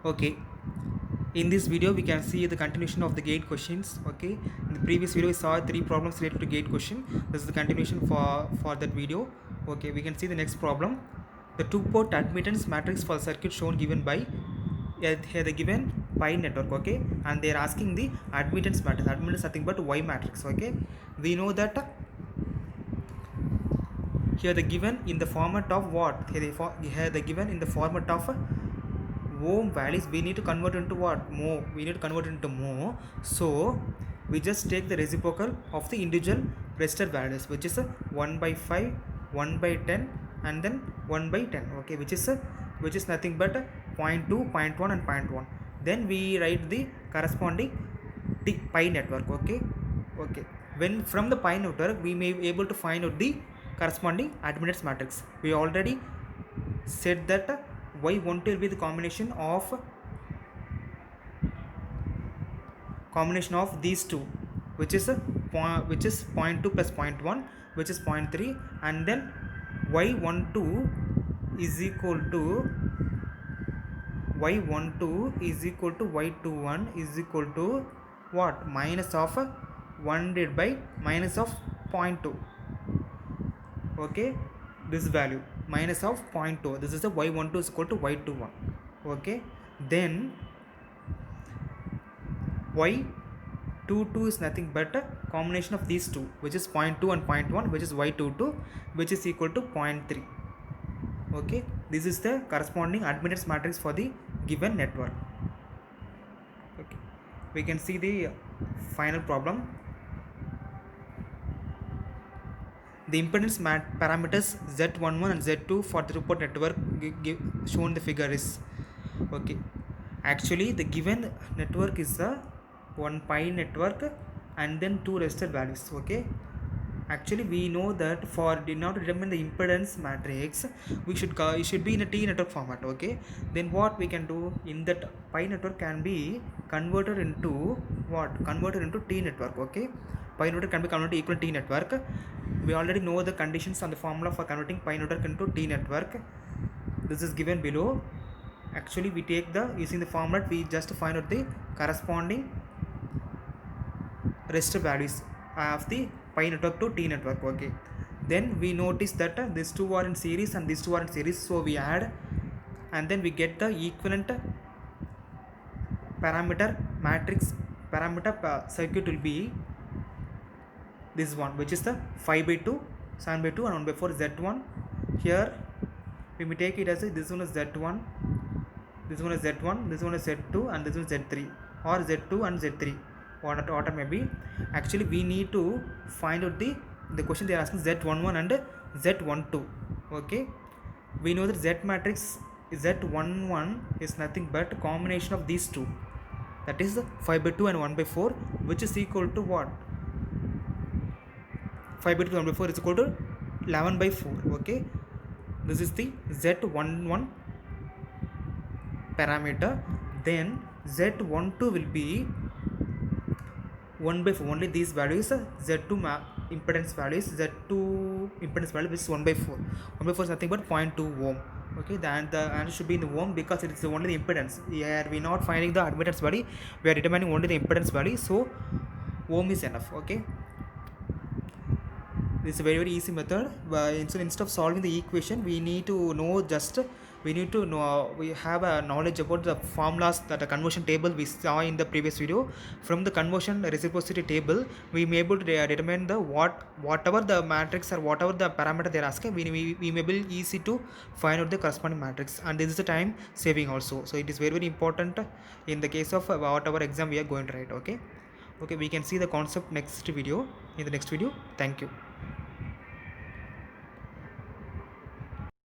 Okay, in this video we can see the continuation of the gate questions. Okay, in the previous video we saw three problems related to gate question. This is the continuation for that video. Okay, we can see the next problem. The two-port admittance matrix for the circuit shown given by here the given pi network. Okay, and they are asking the admittance matrix. Admittance nothing but y matrix. Okay, we know that here the given in the format of what, here the given in the format of ohm values. We need to convert into what, mho. We need to convert into mho. So we just take the reciprocal of the individual resistor values, which is 1 by 5, 1 by 10, and then 1 by 10. Okay, which is nothing but 0.2, 0.1, and 0.1. Then we write the corresponding pi network. Okay, when from the pi network we may be able to find out the corresponding admittance matrix. We already said that y12 will be the combination of these two, which is which is 0.2 plus 0.1, which is 0.3, and then y12 is equal to y21 is equal to what, minus of 1 divided by minus of 0.2. Okay, this value minus of 0.2, this is the y12 is equal to y21. Okay, then y22 is nothing but a combination of these two, which is 0.2 and 0.1, which is y22, which is equal to 0.3. Okay, this is the corresponding admittance matrix for the given network. Okay, we can see the final problem. The impedance parameters Z11 and Z2 for the two-port network shown in the figure is, okay, actually the given network is a one pi network and then two resistor values. Okay, actually we know that for in order to determine the impedance matrix, it should be in a T network format. Okay, then what we can do in that pi network can be converted into T network. Okay, pi network can be converted to equal T network. We already know the conditions and the formula for converting pi network into T network. This is given below. Actually we take the, using the formula, we just find out the corresponding resistor values of the pi network to T network. Okay, then we notice that these two are in series and these two are in series, so we add and then we get the equivalent parameter matrix. Circuit will be this one, which is the 5 by 2, 7 by 2, and 1 by 4 Z1. Here we may take it as this one is Z1, this one is Z1, this one is Z2, and this one is Z3, or Z2 and Z3, whatever may be. Actually we need to find out the question they are asking Z11 and Z12. Okay, we know that Z matrix Z11 is nothing but combination of these two, that is 5 by 2 and 1 by 4, which is equal to what, 5 by 2 1 by 4 is equal to 11 by 4. Okay, this is the Z11 parameter. Then Z12 will be 1 by 4, only these values, Z2 impedance values, Z2 impedance value, which is 1 by 4. 1 by 4 is nothing but 0.2 ohm. Okay, the answer should be in the ohm because it is only the impedance. Here we are not finding the admittance value, we are determining only the impedance value, so ohm is enough. Okay, this is a very easy method. So instead of solving the equation, we need to know we have a knowledge about the formulas, that the conversion table we saw in the previous video. From the conversion reciprocity table, we may able to determine the whatever the matrix or whatever the parameter they are asking, we may be easy to find out the corresponding matrix, and this is the time saving also. So it is very important in the case of whatever exam we are going to write. Okay, we can see the concept in the next video. Thank you.